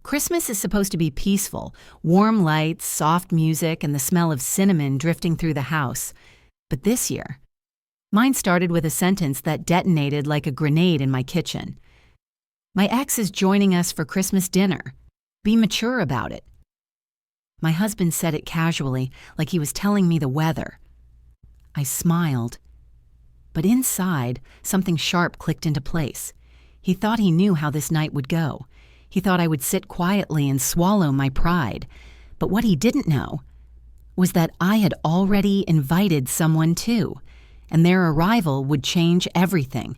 Christmas is supposed to be peaceful, warm lights, soft music, and the smell of cinnamon drifting through the house. But this year, mine started with a sentence that detonated like a grenade in my kitchen. My ex is joining us for Christmas dinner. Be mature about it. My husband said it casually, like he was telling me the weather. I smiled. But inside, something sharp clicked into place. He thought he knew how this night would go. He thought I would sit quietly and swallow my pride. But what he didn't know was that I had already invited someone too, and their arrival would change everything.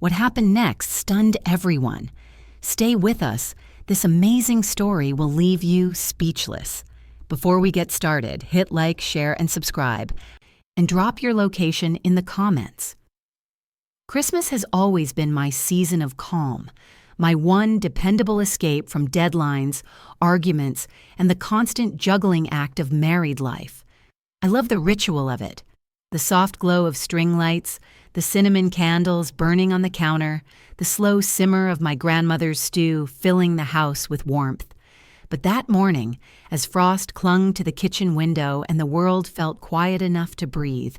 What happened next stunned everyone. Stay with us. This amazing story will leave you speechless. Before we get started, hit like, share, and subscribe, and drop your location in the comments. Christmas has always been my season of calm, my one dependable escape from deadlines, arguments, and the constant juggling act of married life. I love the ritual of it. The soft glow of string lights, the cinnamon candles burning on the counter, the slow simmer of my grandmother's stew filling the house with warmth. But that morning, as frost clung to the kitchen window and the world felt quiet enough to breathe,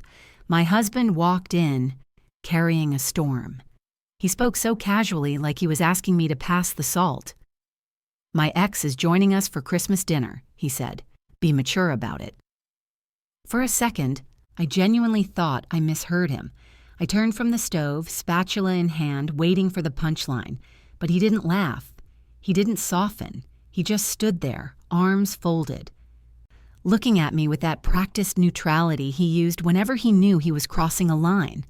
my husband walked in, carrying a storm. He spoke so casually, like he was asking me to pass the salt. "My ex is joining us for Christmas dinner," he said. "Be mature about it." For a second, I genuinely thought I misheard him. I turned from the stove, spatula in hand, waiting for the punchline. But he didn't laugh. He didn't soften. He just stood there, arms folded, looking at me with that practiced neutrality he used whenever he knew he was crossing a line.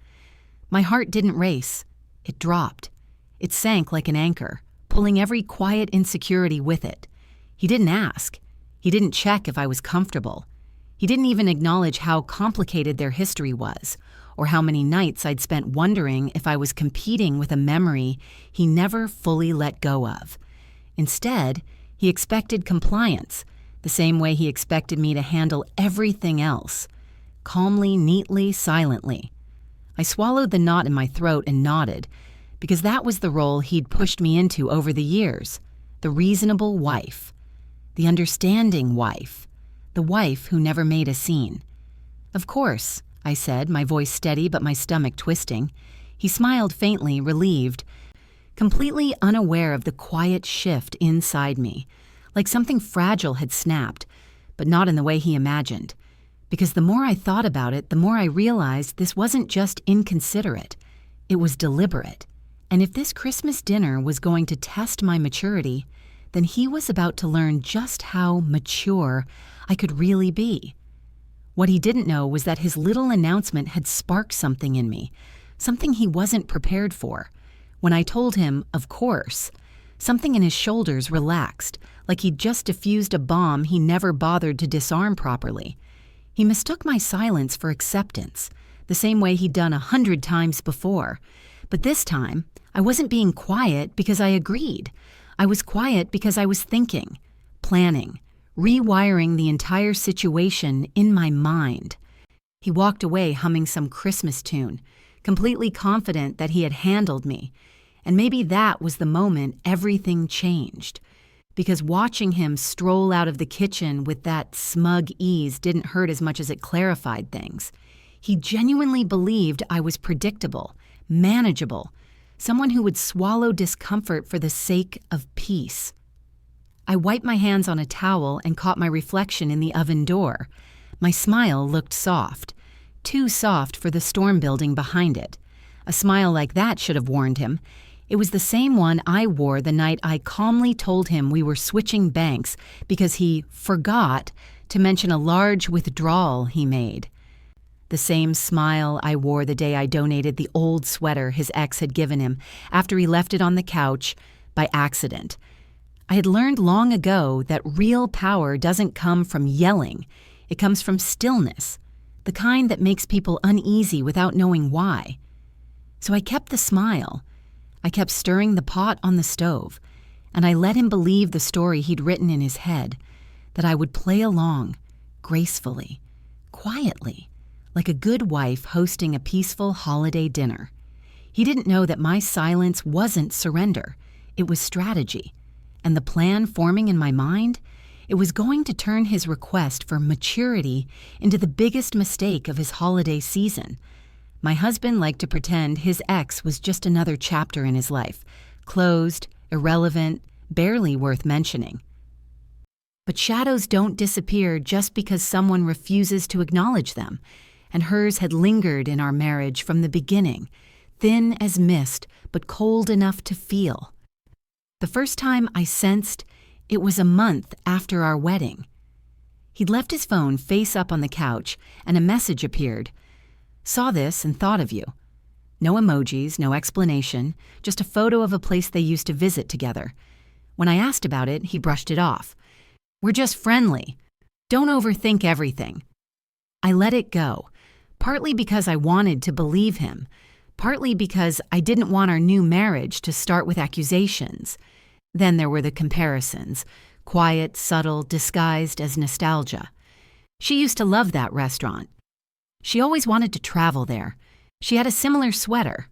My heart didn't race. It dropped. It sank like an anchor, pulling every quiet insecurity with it. He didn't ask. He didn't check if I was comfortable. He didn't even acknowledge how complicated their history was, or how many nights I'd spent wondering if I was competing with a memory he never fully let go of. Instead, he expected compliance, the same way he expected me to handle everything else. Calmly, neatly, silently. I swallowed the knot in my throat and nodded, because that was the role he'd pushed me into over the years. The reasonable wife. The understanding wife. The wife who never made a scene. "Of course," I said, my voice steady but my stomach twisting. He smiled faintly, relieved, completely unaware of the quiet shift inside me, like something fragile had snapped, but not in the way he imagined. Because the more I thought about it, the more I realized this wasn't just inconsiderate. It was deliberate. And if this Christmas dinner was going to test my maturity, then he was about to learn just how mature I could really be. What he didn't know was that his little announcement had sparked something in me, something he wasn't prepared for. When I told him, of course, something in his shoulders relaxed, like he'd just defused a bomb he never bothered to disarm properly. He mistook my silence for acceptance, the same way he'd done 100 times before. But this time, I wasn't being quiet because I agreed. I was quiet because I was thinking, planning, rewiring the entire situation in my mind. He walked away humming some Christmas tune, completely confident that he had handled me. And maybe that was the moment everything changed. Because watching him stroll out of the kitchen with that smug ease didn't hurt as much as it clarified things. He genuinely believed I was predictable, manageable, someone who would swallow discomfort for the sake of peace. I wiped my hands on a towel and caught my reflection in the oven door. My smile looked soft, too soft for the storm building behind it. A smile like that should have warned him. It was the same one I wore the night I calmly told him we were switching banks because he forgot to mention a large withdrawal he made. The same smile I wore the day I donated the old sweater his ex had given him after he left it on the couch by accident. I had learned long ago that real power doesn't come from yelling. It comes from stillness, the kind that makes people uneasy without knowing why. So I kept the smile. I kept stirring the pot on the stove, and I let him believe the story he'd written in his head, that I would play along, gracefully, quietly, like a good wife hosting a peaceful holiday dinner. He didn't know that my silence wasn't surrender. It was strategy. and the plan forming in my mind, it was going to turn his request for maturity into the biggest mistake of his holiday season. My husband liked to pretend his ex was just another chapter in his life, closed, irrelevant, barely worth mentioning. But shadows don't disappear just because someone refuses to acknowledge them, and hers had lingered in our marriage from the beginning, thin as mist, but cold enough to feel. The first time I sensed it was a month after our wedding. He'd left his phone face up on the couch, and a message appeared. Saw this and thought of you. No emojis, no explanation, just a photo of a place they used to visit together. When I asked about it, he brushed it off. We're just friendly. Don't overthink everything. I let it go, partly because I wanted to believe him, partly because I didn't want our new marriage to start with accusations. Then there were the comparisons, quiet, subtle, disguised as nostalgia. She used to love that restaurant. She always wanted to travel there. She had a similar sweater.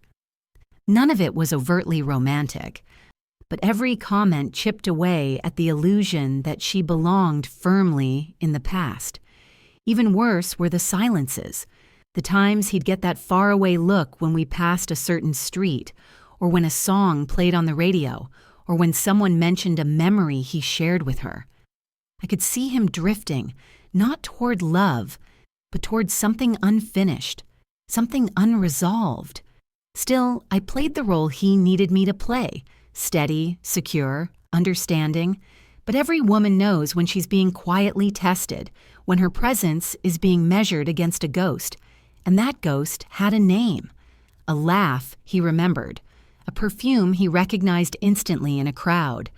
None of it was overtly romantic, but every comment chipped away at the illusion that she belonged firmly in the past. Even worse were the silences, the times he'd get that faraway look when we passed a certain street, or when a song played on the radio, or when someone mentioned a memory he shared with her. I could see him drifting, not toward love, but toward something unfinished, something unresolved. Still, I played the role he needed me to play, steady, secure, understanding. But every woman knows when she's being quietly tested, when her presence is being measured against a ghost. And that ghost had a name. A laugh he remembered. A perfume he recognized instantly in a crowd.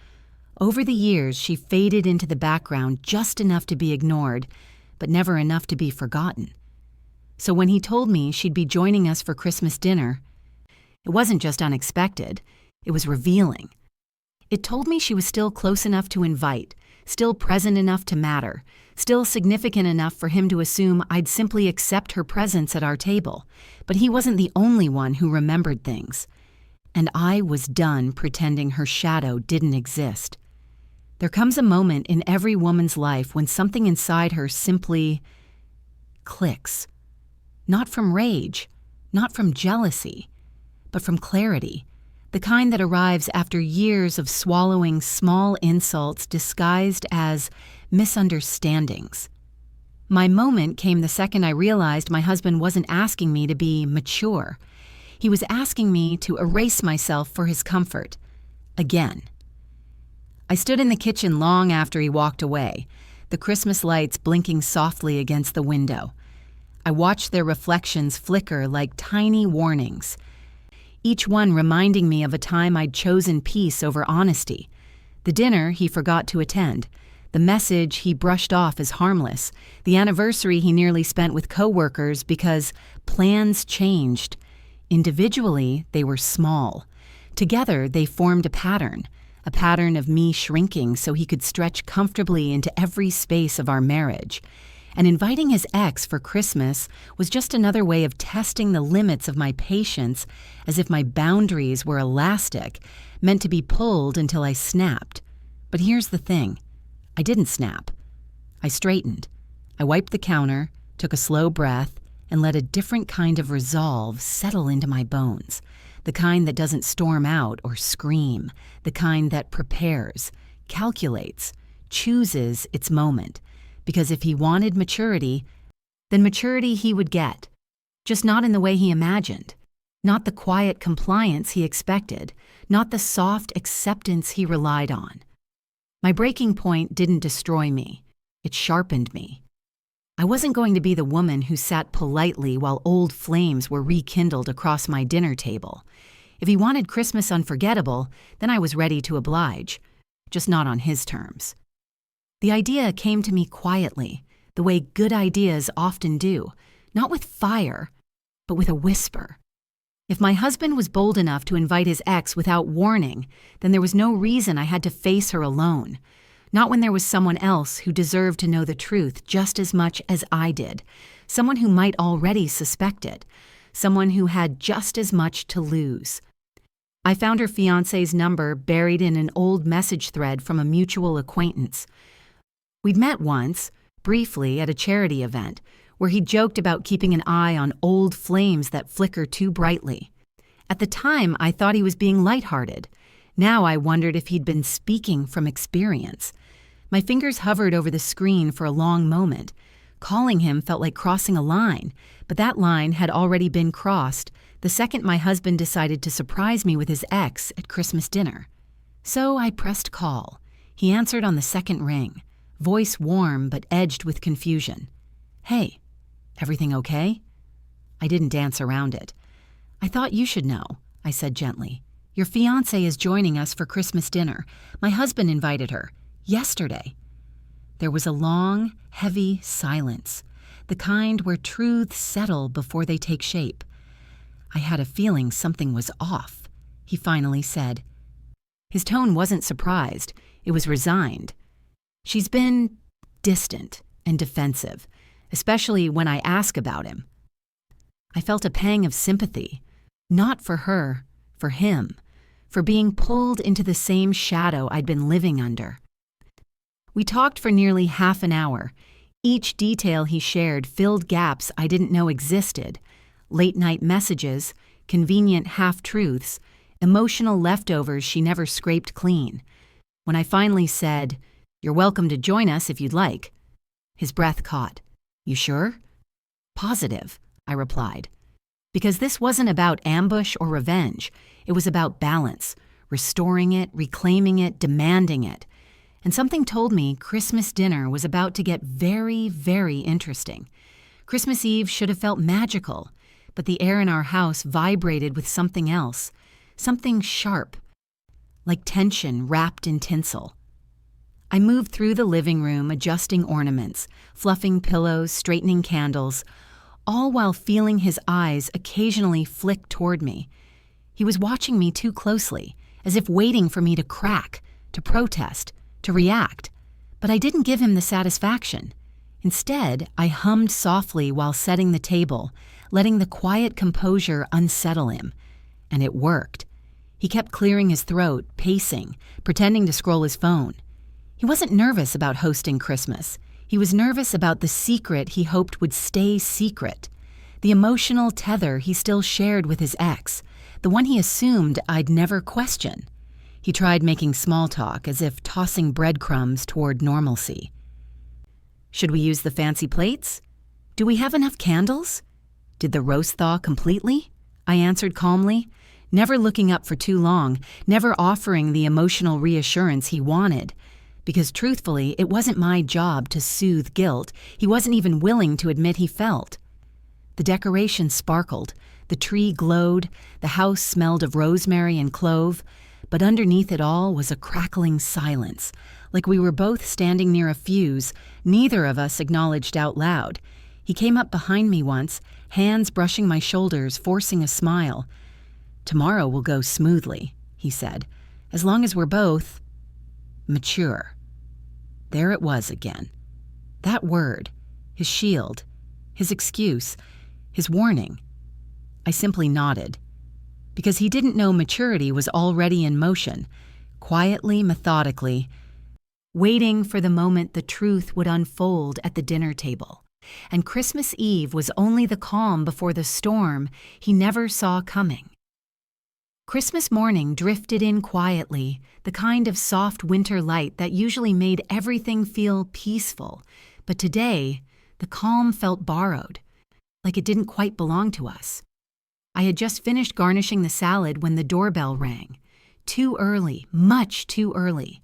Over the years, she faded into the background just enough to be ignored, but never enough to be forgotten. So when he told me she'd be joining us for Christmas dinner, it wasn't just unexpected, it was revealing. It told me she was still close enough to invite, still present enough to matter, still significant enough for him to assume I'd simply accept her presence at our table. But he wasn't the only one who remembered things. And I was done pretending her shadow didn't exist. There comes a moment in every woman's life when something inside her simply clicks. Not from rage, not from jealousy, but from clarity, the kind that arrives after years of swallowing small insults disguised as misunderstandings. My moment came the second I realized my husband wasn't asking me to be mature. He was asking me to erase myself for his comfort. Again. I stood in the kitchen long after he walked away, the Christmas lights blinking softly against the window. I watched their reflections flicker like tiny warnings, each one reminding me of a time I'd chosen peace over honesty. The dinner he forgot to attend, the message he brushed off as harmless, the anniversary he nearly spent with coworkers because plans changed. Individually, they were small. Together, they formed a pattern of me shrinking so he could stretch comfortably into every space of our marriage. And inviting his ex for Christmas was just another way of testing the limits of my patience, as if my boundaries were elastic, meant to be pulled until I snapped. But here's the thing. I didn't snap. I straightened. I wiped the counter, took a slow breath, and let a different kind of resolve settle into my bones. The kind that doesn't storm out or scream. The kind that prepares, calculates, chooses its moment. Because if he wanted maturity, then maturity he would get. Just not in the way he imagined. Not the quiet compliance he expected. Not the soft acceptance he relied on. My breaking point didn't destroy me. It sharpened me. I wasn't going to be the woman who sat politely while old flames were rekindled across my dinner table. If he wanted Christmas unforgettable, then I was ready to oblige, just not on his terms. The idea came to me quietly, the way good ideas often do, not with fire, but with a whisper. If my husband was bold enough to invite his ex without warning, then there was no reason I had to face her alone. Not when there was someone else who deserved to know the truth just as much as I did, someone who might already suspect it, someone who had just as much to lose. I found her fiancé's number buried in an old message thread from a mutual acquaintance. We'd met once, briefly, at a charity event, where he joked about keeping an eye on old flames that flicker too brightly. At the time, I thought he was being lighthearted. Now I wondered if he'd been speaking from experience. My fingers hovered over the screen for a long moment. Calling him felt like crossing a line, but that line had already been crossed the second my husband decided to surprise me with his ex at Christmas dinner. So I pressed call. He answered on the second ring, voice warm but edged with confusion. "Hey, everything okay?" I didn't dance around it. "I thought you should know," I said gently. "Your fiancée is joining us for Christmas dinner. My husband invited her. Yesterday." There was a long, heavy silence, the kind where truths settle before they take shape. I had a feeling something was off, he finally said. His tone wasn't surprised, it was resigned. "She's been distant and defensive, especially when I ask about him." I felt a pang of sympathy, not for her, for him, for being pulled into the same shadow I'd been living under. We talked for nearly half an hour. Each detail he shared filled gaps I didn't know existed. Late-night messages, convenient half-truths, emotional leftovers she never scraped clean. When I finally said, "You're welcome to join us if you'd like," his breath caught. "You sure?" "Positive," I replied. Because this wasn't about ambush or revenge. It was about balance, restoring it, reclaiming it, demanding it. And something told me Christmas dinner was about to get very, very interesting. Christmas Eve should have felt magical, but the air in our house vibrated with something else, something sharp, like tension wrapped in tinsel. I moved through the living room, adjusting ornaments, fluffing pillows, straightening candles, all while feeling his eyes occasionally flick toward me. He was watching me too closely, as if waiting for me to crack, to protest, to react. But I didn't give him the satisfaction. Instead, I hummed softly while setting the table, letting the quiet composure unsettle him. And it worked. He kept clearing his throat, pacing, pretending to scroll his phone. He wasn't nervous about hosting Christmas. He was nervous about the secret he hoped would stay secret, the emotional tether he still shared with his ex, the one he assumed I'd never question. He tried making small talk, as if tossing breadcrumbs toward normalcy. "Should we use the fancy plates? Do we have enough candles? Did the roast thaw completely?" I answered calmly, never looking up for too long, never offering the emotional reassurance he wanted. Because truthfully, it wasn't my job to soothe guilt. He wasn't even willing to admit he felt. The decorations sparkled, the tree glowed, the house smelled of rosemary and clove, but underneath it all was a crackling silence, like we were both standing near a fuse, neither of us acknowledged out loud. He came up behind me once, hands brushing my shoulders, forcing a smile. "Tomorrow will go smoothly," he said, "as long as we're both mature." There it was again. That word, his shield, his excuse, his warning. I simply nodded. Because he didn't know maturity was already in motion, quietly, methodically, waiting for the moment the truth would unfold at the dinner table. And Christmas Eve was only the calm before the storm he never saw coming. Christmas morning drifted in quietly, the kind of soft winter light that usually made everything feel peaceful. But today, the calm felt borrowed, like it didn't quite belong to us. I had just finished garnishing the salad when the doorbell rang. Too early, much too early.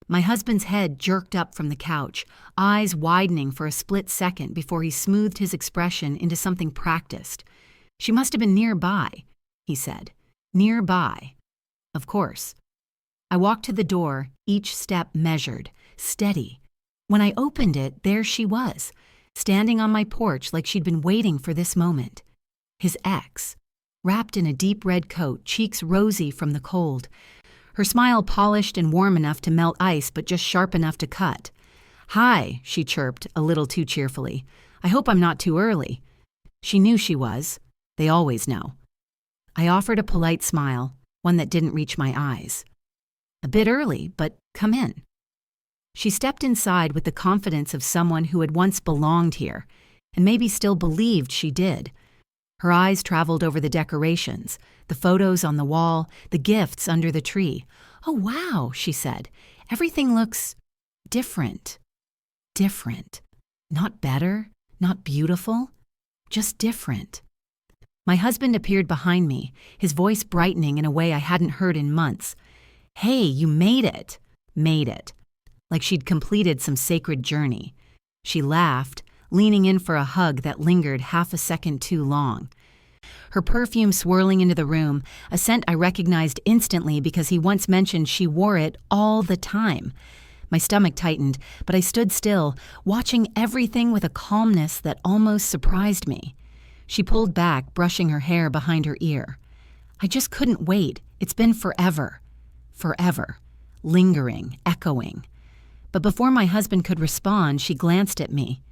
My husband's head jerked up from the couch, eyes widening for a split second before he smoothed his expression into something practiced. "She must have been nearby," he said. "Nearby." Of course. I walked to the door, each step measured, steady. When I opened it, there she was, standing on my porch like she'd been waiting for this moment. His ex, wrapped in a deep red coat, cheeks rosy from the cold. Her smile polished and warm enough to melt ice, but just sharp enough to cut. "Hi," she chirped, a little too cheerfully. "I hope I'm not too early." She knew she was. They always know. I offered a polite smile. one that didn't reach my eyes. "A bit early, but come in." She stepped inside with the confidence of someone who had once belonged here, and maybe still believed she did. Her eyes traveled over the decorations, the photos on the wall, the gifts under the tree. "Oh, wow," she said. "Everything looks different." Different. Not better, not beautiful, just different. My husband appeared behind me, his voice brightening in a way I hadn't heard in months. "Hey, you made it." Made it. Like she'd completed some sacred journey. She laughed, leaning in for a hug that lingered half a second too long. Her perfume swirling into the room, a scent I recognized instantly because he once mentioned she wore it all the time. My stomach tightened, but I stood still, watching everything with a calmness that almost surprised me. She pulled back, brushing her hair behind her ear. "I just couldn't wait. It's been forever." Forever. Lingering, echoing. But before my husband could respond, she glanced at me.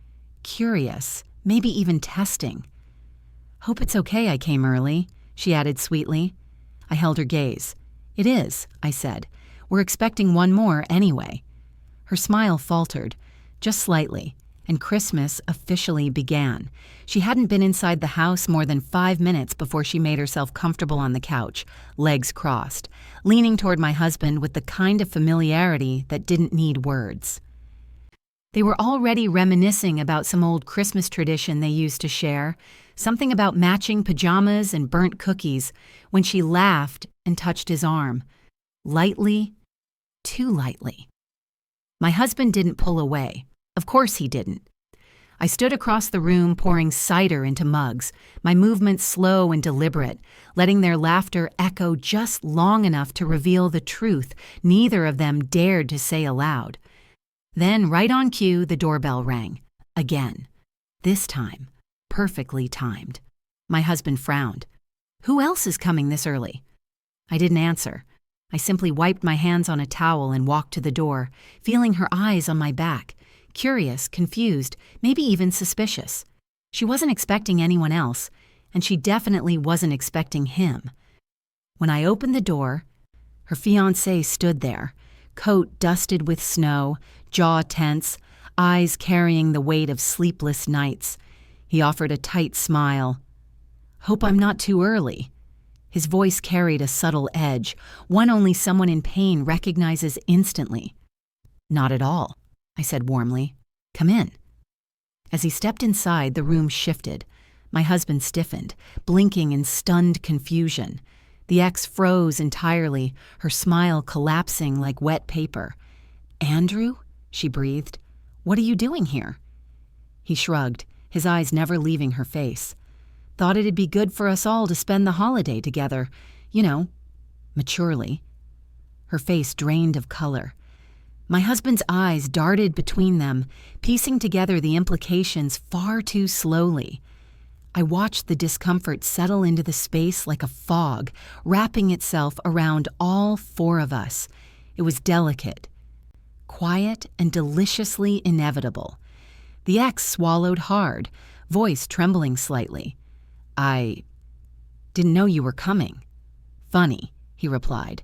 Curious, maybe even testing. "Hope it's okay I came early," she added sweetly. I held her gaze. "It is," I said. "We're expecting one more anyway." Her smile faltered, just slightly, and Christmas officially began. She hadn't been inside the house more than 5 minutes before she made herself comfortable on the couch, legs crossed, leaning toward my husband with the kind of familiarity that didn't need words. They were already reminiscing about some old Christmas tradition they used to share, something about matching pajamas and burnt cookies, when she laughed and touched his arm. Lightly, too lightly. My husband didn't pull away. Of course he didn't. I stood across the room pouring cider into mugs, my movements slow and deliberate, letting their laughter echo just long enough to reveal the truth neither of them dared to say aloud. Then, right on cue, the doorbell rang. Again. This time, perfectly timed. My husband frowned. "Who else is coming this early?" I didn't answer. I simply wiped my hands on a towel and walked to the door, feeling her eyes on my back, curious, confused, maybe even suspicious. She wasn't expecting anyone else, and she definitely wasn't expecting him. When I opened the door, her fiancé stood there, coat dusted with snow, jaw tense, eyes carrying the weight of sleepless nights. He offered a tight smile. "Hope I'm not too early." His voice carried a subtle edge, one only someone in pain recognizes instantly. "Not at all," I said warmly. "Come in." As he stepped inside, the room shifted. My husband stiffened, blinking in stunned confusion. The ex froze entirely, her smile collapsing like wet paper. "Andrew?" she breathed. "What are you doing here?" He shrugged, his eyes never leaving her face. "Thought it'd be good for us all to spend the holiday together, maturely." Her face drained of color. My husband's eyes darted between them, piecing together the implications far too slowly. I watched the discomfort settle into the space like a fog, wrapping itself around all 4 of us. It was delicate, quiet, and deliciously inevitable. The ex swallowed hard, voice trembling slightly. "I didn't know you were coming." "Funny," he replied.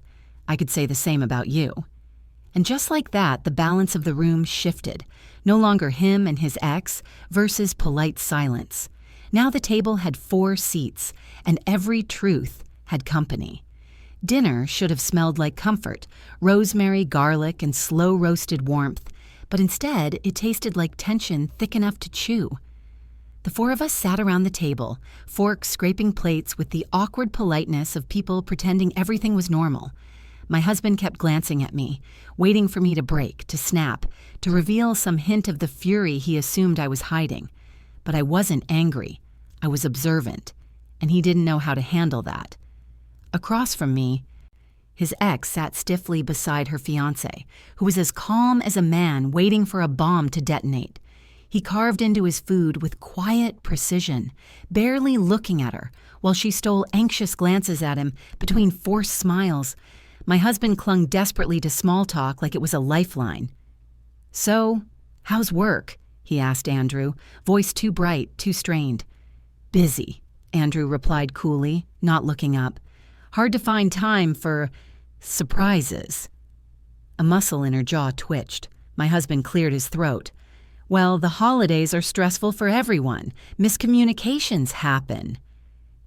"I could say the same about you." And just like that, the balance of the room shifted. No longer him and his ex versus polite silence. Now the table had 4 seats, and every truth had company. Dinner should have smelled like comfort, rosemary, garlic, and slow-roasted warmth, but instead it tasted like tension thick enough to chew. The 4 of us sat around the table, forks scraping plates with the awkward politeness of people pretending everything was normal. My husband kept glancing at me, waiting for me to break, to snap, to reveal some hint of the fury he assumed I was hiding. But I wasn't angry. I was observant, and he didn't know how to handle that. Across from me, his ex sat stiffly beside her fiancé, who was as calm as a man waiting for a bomb to detonate. He carved into his food with quiet precision, barely looking at her, while she stole anxious glances at him between forced smiles. My husband clung desperately to small talk like it was a lifeline. "So, how's work?" he asked Andrew, voice too bright, too strained. "Busy," Andrew replied coolly, not looking up. Hard to find time for surprises. A muscle in her jaw twitched. My husband cleared his throat. Well, the holidays are stressful for everyone. Miscommunications happen.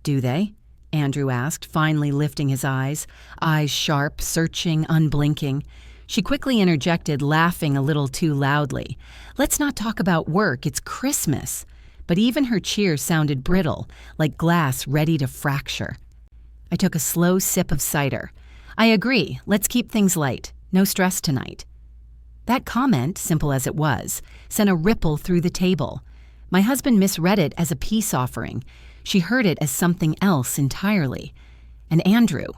Do they? Andrew asked, finally lifting his eyes sharp, searching, unblinking. She quickly interjected, laughing a little too loudly. Let's not talk about work, it's Christmas. But even her cheer sounded brittle, like glass ready to fracture. I took a slow sip of cider. I agree, let's keep things light. No stress tonight. That comment, simple as it was, sent a ripple through the table. My husband misread it as a peace offering. She heard it as something else entirely. And Andrew,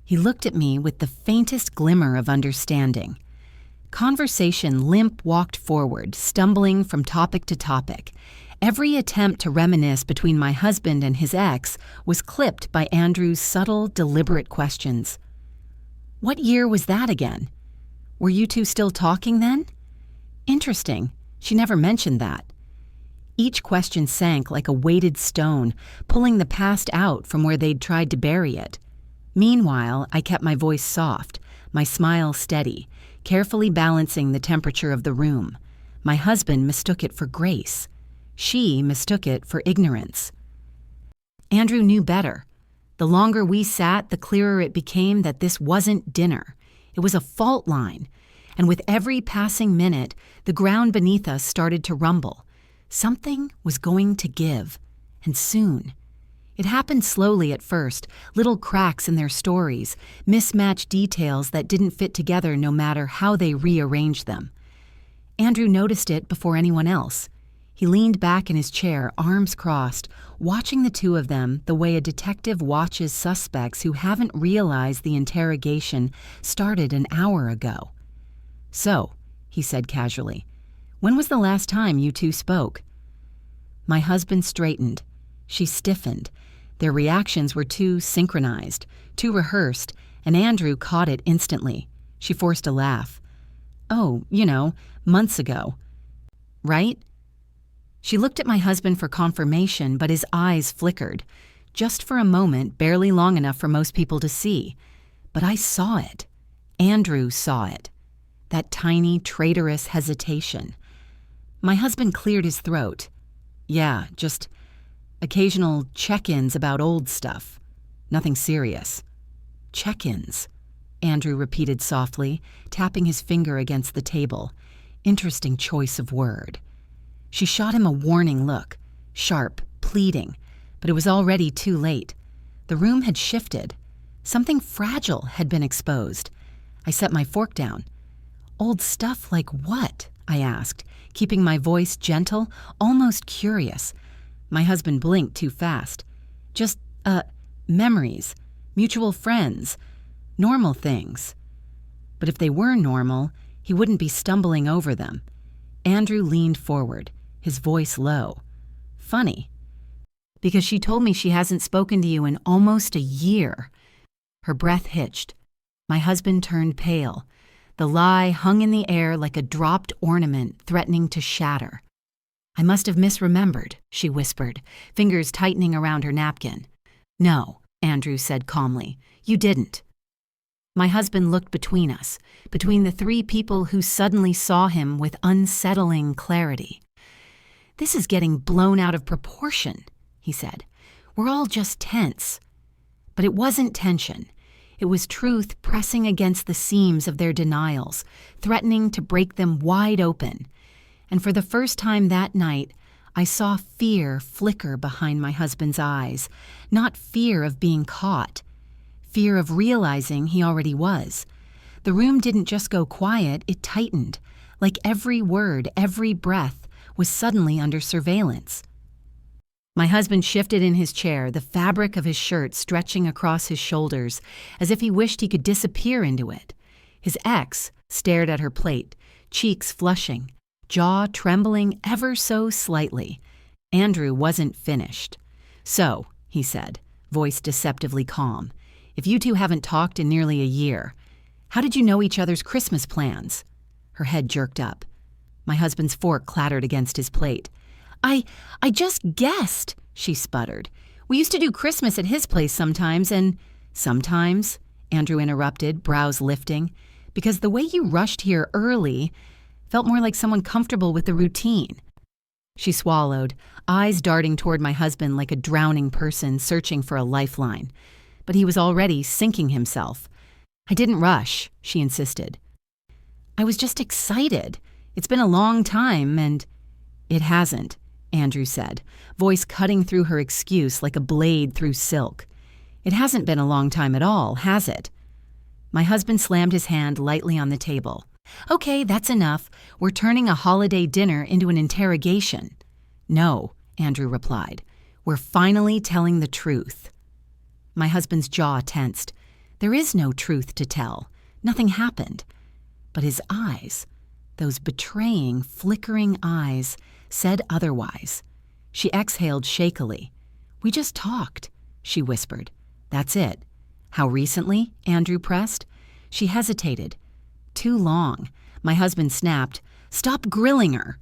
he looked at me with the faintest glimmer of understanding. Conversation limp walked forward, stumbling from topic to topic. Every attempt to reminisce between my husband and his ex was clipped by Andrew's subtle, deliberate questions. What year was that again? Were you two still talking then? Interesting. She never mentioned that. Each question sank like a weighted stone, pulling the past out from where they'd tried to bury it. Meanwhile, I kept my voice soft, my smile steady, carefully balancing the temperature of the room. My husband mistook it for grace. She mistook it for ignorance. Andrew knew better. The longer we sat, the clearer it became that this wasn't dinner. It was a fault line. And with every passing minute, the ground beneath us started to rumble. Something was going to give, and soon. It happened slowly at first, little cracks in their stories, mismatched details that didn't fit together no matter how they rearranged them. Andrew noticed it before anyone else. He leaned back in his chair, arms crossed, watching the two of them the way a detective watches suspects who haven't realized the interrogation started an hour ago. So, he said casually, when was the last time you two spoke? My husband straightened. She stiffened. Their reactions were too synchronized, too rehearsed, and Andrew caught it instantly. She forced a laugh. Oh, months ago. Right? She looked at my husband for confirmation, but his eyes flickered. Just for a moment, barely long enough for most people to see. But I saw it. Andrew saw it. That tiny, traitorous hesitation. My husband cleared his throat. Yeah, just occasional check-ins about old stuff. Nothing serious. Check-ins, Andrew repeated softly, tapping his finger against the table. Interesting choice of word. She shot him a warning look, sharp, pleading, but it was already too late. The room had shifted. Something fragile had been exposed. I set my fork down. Old stuff like what? I asked, keeping my voice gentle, almost curious. My husband blinked too fast. Just, memories, mutual friends, normal things. But if they were normal, he wouldn't be stumbling over them. Andrew leaned forward, his voice low. Funny. Because she told me she hasn't spoken to you in almost a year. Her breath hitched. My husband turned pale. The lie hung in the air like a dropped ornament threatening to shatter. I must have misremembered, she whispered, fingers tightening around her napkin. No, Andrew said calmly. You didn't. My husband looked between us, between the three people who suddenly saw him with unsettling clarity. This is getting blown out of proportion, he said. We're all just tense. But it wasn't tension. It was truth pressing against the seams of their denials, threatening to break them wide open. And for the first time that night, I saw fear flicker behind my husband's eyes, not fear of being caught, fear of realizing he already was. The room didn't just go quiet, it tightened, like every word, every breath was suddenly under surveillance. My husband shifted in his chair, the fabric of his shirt stretching across his shoulders, as if he wished he could disappear into it. His ex stared at her plate, cheeks flushing, jaw trembling ever so slightly. Andrew wasn't finished. So, he said, voice deceptively calm, if you two haven't talked in nearly a year, how did you know each other's Christmas plans? Her head jerked up. My husband's fork clattered against his plate. I just guessed, she sputtered. We used to do Christmas at his place sometimes, and Sometimes, Andrew interrupted, brows lifting, because the way you rushed here early felt more like someone comfortable with the routine. She swallowed, eyes darting toward my husband like a drowning person searching for a lifeline. But he was already sinking himself. I didn't rush, she insisted. I was just excited. It's been a long time, and it hasn't, Andrew said, voice cutting through her excuse like a blade through silk. It hasn't been a long time at all, has it? My husband slammed his hand lightly on the table. Okay, that's enough. We're turning a holiday dinner into an interrogation. No, Andrew replied. We're finally telling the truth. My husband's jaw tensed. There is no truth to tell. Nothing happened. But his eyes, those betraying, flickering eyes, said otherwise. She exhaled shakily. We just talked, she whispered. That's it. How recently? Andrew pressed. She hesitated. Too long. My husband snapped. Stop grilling her.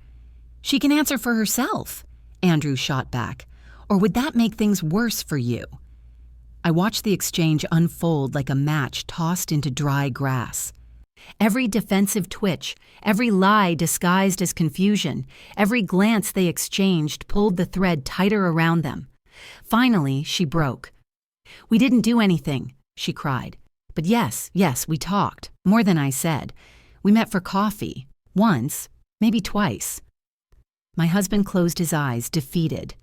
She can answer for herself, Andrew shot back. Or would that make things worse for you? I watched the exchange unfold like a match tossed into dry grass. Every defensive twitch, every lie disguised as confusion, every glance they exchanged pulled the thread tighter around them. Finally, she broke. We didn't do anything, she cried. But yes, we talked. More than I said. We met for coffee. Once, maybe twice. My husband closed his eyes, defeated.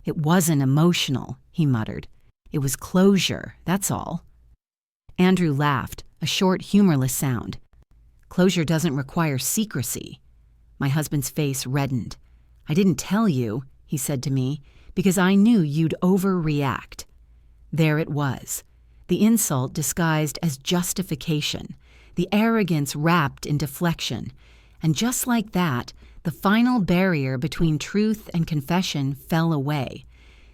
It wasn't emotional, he muttered. It was closure, that's all. Andrew laughed, a short, humorless sound. Closure doesn't require secrecy. My husband's face reddened. I didn't tell you, he said to me, because I knew you'd overreact. There it was. The insult disguised as justification, the arrogance wrapped in deflection. And just like that, the final barrier between truth and confession fell away.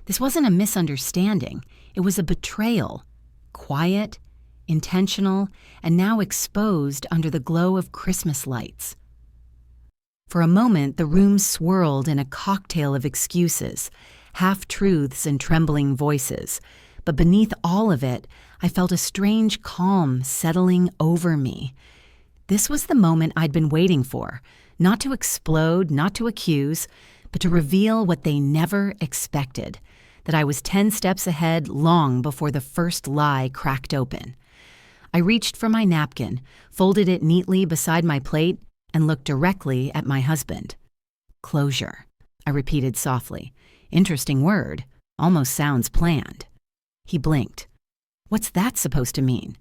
This wasn't a misunderstanding. It was a betrayal. Quiet, intentional, and now exposed under the glow of Christmas lights. For a moment, the room swirled in a cocktail of excuses, half-truths and trembling voices. But beneath all of it, I felt a strange calm settling over me. This was the moment I'd been waiting for, not to explode, not to accuse, but to reveal what they never expected, that I was 10 steps ahead long before the first lie cracked open. I reached for my napkin, folded it neatly beside my plate, and looked directly at my husband. Closure, I repeated softly. Interesting word. Almost sounds planned. He blinked. What's that supposed to mean?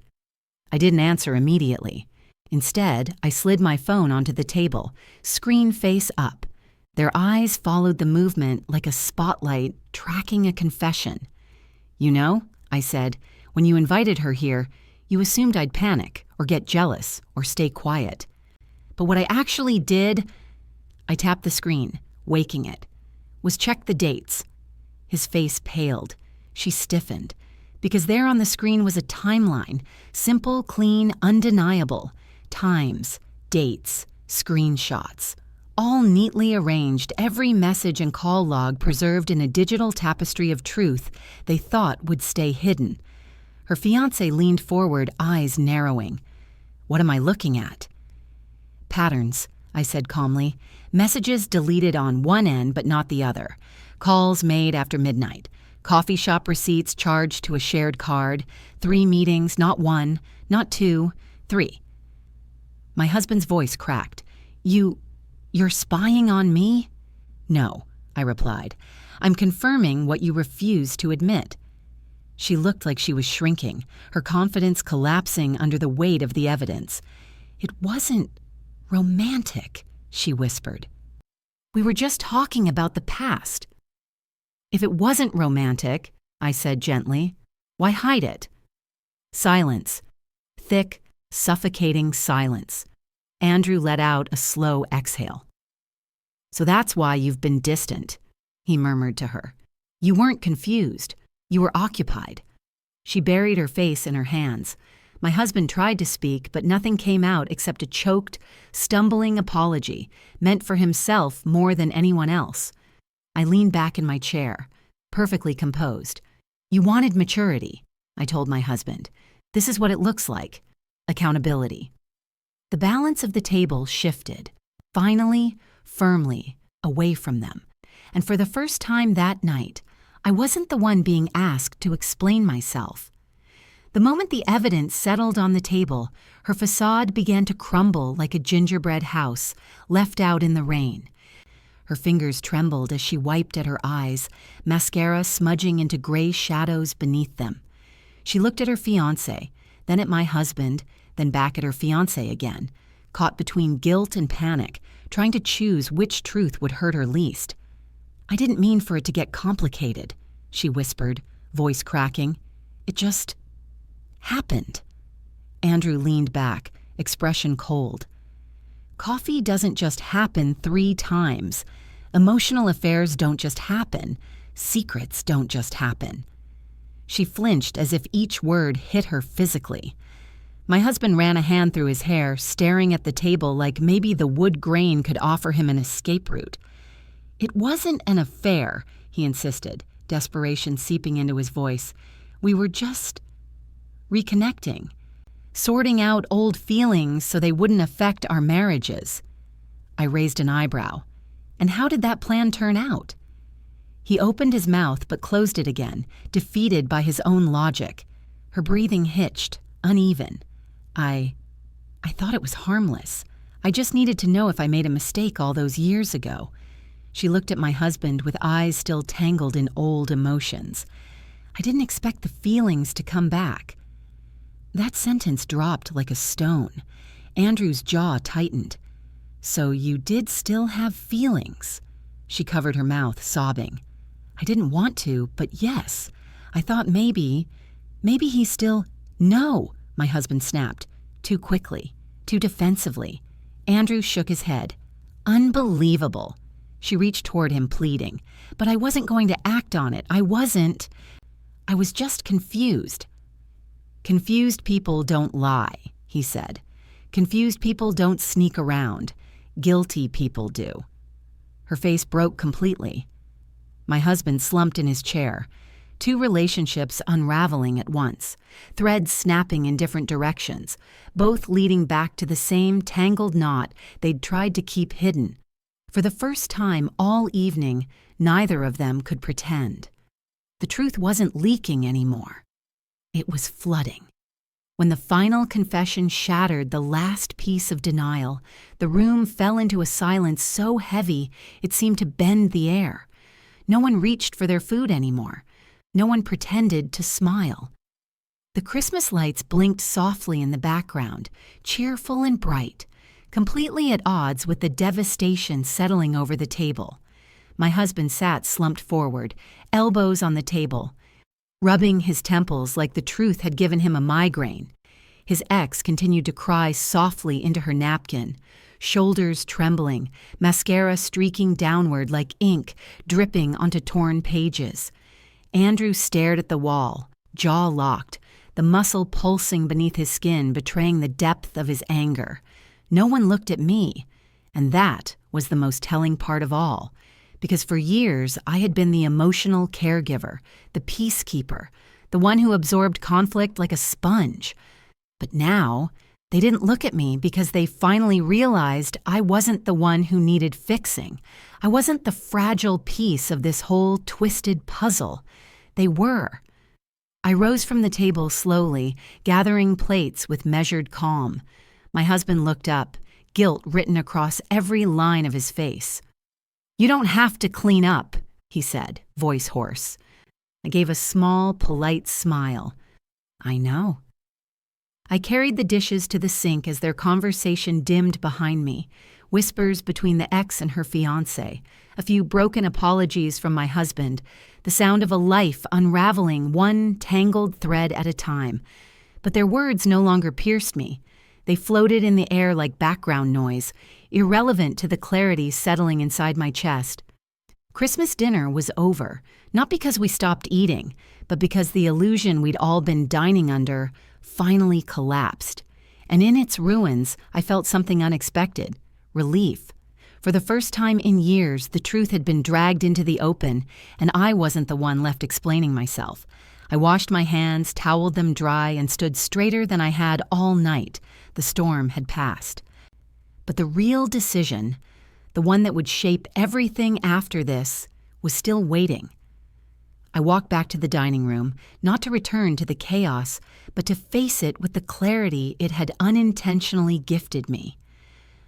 I didn't answer immediately. Instead, I slid my phone onto the table, screen face up. Their eyes followed the movement like a spotlight tracking a confession. You know, I said, when you invited her here, you assumed I'd panic or get jealous or stay quiet. But what I actually did, I tapped the screen, waking it, was check the dates. His face paled. She stiffened, because there on the screen was a timeline, simple, clean, undeniable. Times, dates, screenshots, all neatly arranged, every message and call log preserved in a digital tapestry of truth they thought would stay hidden. Her fiancé leaned forward, eyes narrowing. What am I looking at? Patterns, I said calmly. Messages deleted on one end but not the other. Calls made after midnight. Coffee shop receipts charged to a shared card. 3 meetings, not 1, not 2, 3. My husband's voice cracked. You're spying on me? No, I replied. I'm confirming what you refuse to admit. She looked like she was shrinking, her confidence collapsing under the weight of the evidence. It wasn't romantic, she whispered. We were just talking about the past. If it wasn't romantic, I said gently, why hide it? Silence. Thick, suffocating silence. Andrew let out a slow exhale. So that's why you've been distant, he murmured to her. You weren't confused. You were occupied. She buried her face in her hands. My husband tried to speak, but nothing came out except a choked, stumbling apology, meant for himself more than anyone else. I leaned back in my chair, perfectly composed. You wanted maturity. I told my husband. This is what it looks like. Accountability. The balance of the table shifted, finally, firmly, away from them. And for the first time that night, I wasn't the one being asked to explain myself. The moment the evidence settled on the table, her facade began to crumble like a gingerbread house left out in the rain. Her fingers trembled as she wiped at her eyes, mascara smudging into gray shadows beneath them. She looked at her fiancé, then at my husband, then back at her fiancé again, caught between guilt and panic, trying to choose which truth would hurt her least. "I didn't mean for it to get complicated," she whispered, voice cracking. "It just happened." Andrew leaned back, expression cold. Coffee doesn't just happen 3 times. Emotional affairs don't just happen. Secrets don't just happen. She flinched as if each word hit her physically. My husband ran a hand through his hair, staring at the table like maybe the wood grain could offer him an escape route. "It wasn't an affair," he insisted, desperation seeping into his voice. "We were just reconnecting, sorting out old feelings so they wouldn't affect our marriages." I raised an eyebrow. "And how did that plan turn out?" He opened his mouth but closed it again, defeated by his own logic. Her breathing hitched, uneven. I thought it was harmless. I just needed to know if I made a mistake all those years ago." She looked at my husband with eyes still tangled in old emotions. "I didn't expect the feelings to come back." That sentence dropped like a stone. Andrew's jaw tightened. "So you did still have feelings?" She covered her mouth, sobbing. "I didn't want to, but yes. I thought maybe he still—" "No," my husband snapped, too quickly, too defensively. Andrew shook his head. "Unbelievable." She reached toward him, pleading. "But I wasn't going to act on it. I was just confused." "Confused people don't lie," he said. "Confused people don't sneak around. Guilty people do." Her face broke completely. My husband slumped in his chair, 2 relationships unraveling at once, threads snapping in different directions, both leading back to the same tangled knot they'd tried to keep hidden. For the first time all evening, neither of them could pretend. The truth wasn't leaking anymore. It was flooding. When the final confession shattered the last piece of denial, the room fell into a silence so heavy it seemed to bend the air. No one reached for their food anymore. No one pretended to smile. The Christmas lights blinked softly in the background, cheerful and bright, completely at odds with the devastation settling over the table. My husband sat slumped forward, elbows on the table, rubbing his temples like the truth had given him a migraine. His ex continued to cry softly into her napkin, shoulders trembling, mascara streaking downward like ink dripping onto torn pages. Andrew stared at the wall, jaw locked, the muscle pulsing beneath his skin betraying the depth of his anger. No one looked at me, and that was the most telling part of all. Because for years I had been the emotional caregiver, the peacekeeper, the one who absorbed conflict like a sponge. But now, they didn't look at me because they finally realized I wasn't the one who needed fixing. I wasn't the fragile piece of this whole twisted puzzle. They were. I rose from the table slowly, gathering plates with measured calm. My husband looked up, guilt written across every line of his face. "You don't have to clean up," he said, voice hoarse. I gave a small, polite smile. "I know." I carried the dishes to the sink as their conversation dimmed behind me, whispers between the ex and her fiancé, a few broken apologies from my husband, the sound of a life unraveling one tangled thread at a time. But their words no longer pierced me. They floated in the air like background noise, irrelevant to the clarity settling inside my chest. Christmas dinner was over, not because we stopped eating, but because the illusion we'd all been dining under finally collapsed. And in its ruins, I felt something unexpected: relief. For the first time in years, the truth had been dragged into the open, and I wasn't the one left explaining myself. I washed my hands, toweled them dry, and stood straighter than I had all night. The storm had passed. But the real decision, the one that would shape everything after this, was still waiting. I walked back to the dining room, not to return to the chaos, but to face it with the clarity it had unintentionally gifted me.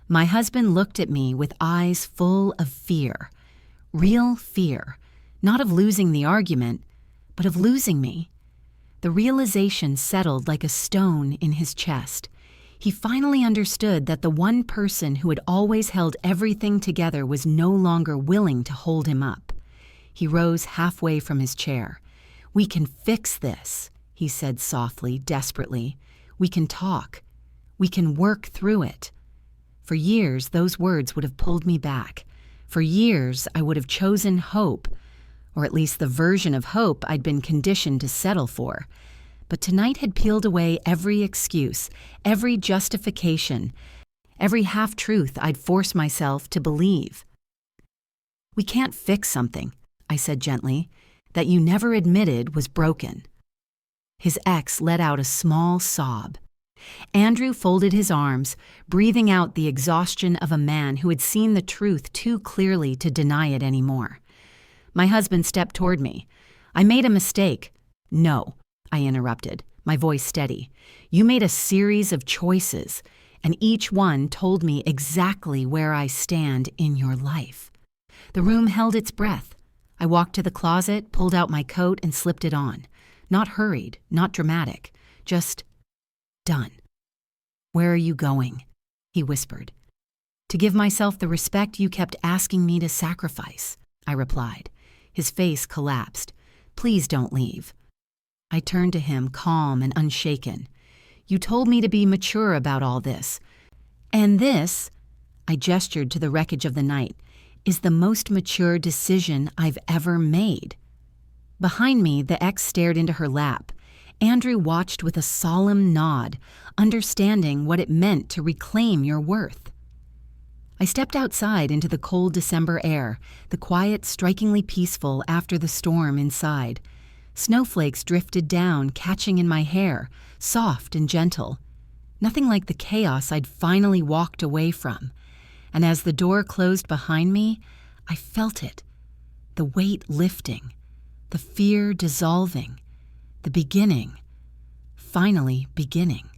My husband looked at me with eyes full of fear. Real fear, not of losing the argument, but of losing me. The realization settled like a stone in his chest. He finally understood that the one person who had always held everything together was no longer willing to hold him up. He rose halfway from his chair. "We can fix this," he said softly, desperately. "We can talk. We can work through it." For years, those words would have pulled me back. For years, I would have chosen hope, or at least the version of hope I'd been conditioned to settle for. But tonight had peeled away every excuse, every justification, every half-truth I'd forced myself to believe. "We can't fix something," I said gently, "that you never admitted was broken." His ex let out a small sob. Andrew folded his arms, breathing out the exhaustion of a man who had seen the truth too clearly to deny it anymore. My husband stepped toward me. "I made a mistake." "No," I interrupted, my voice steady. "You made a series of choices, and each one told me exactly where I stand in your life." The room held its breath. I walked to the closet, pulled out my coat, and slipped it on. Not hurried, not dramatic, just done. "Where are you going?" he whispered. "To give myself the respect you kept asking me to sacrifice," I replied. His face collapsed. "Please don't leave." I turned to him, calm and unshaken. "You told me to be mature about all this. And this," I gestured to the wreckage of the night, "is the most mature decision I've ever made." Behind me, the ex stared into her lap. Andrew watched with a solemn nod, understanding what it meant to reclaim your worth. I stepped outside into the cold December air, the quiet strikingly peaceful after the storm inside. Snowflakes drifted down, catching in my hair, soft and gentle. Nothing like the chaos I'd finally walked away from. And as the door closed behind me, I felt it, the weight lifting, the fear dissolving, the beginning, finally beginning.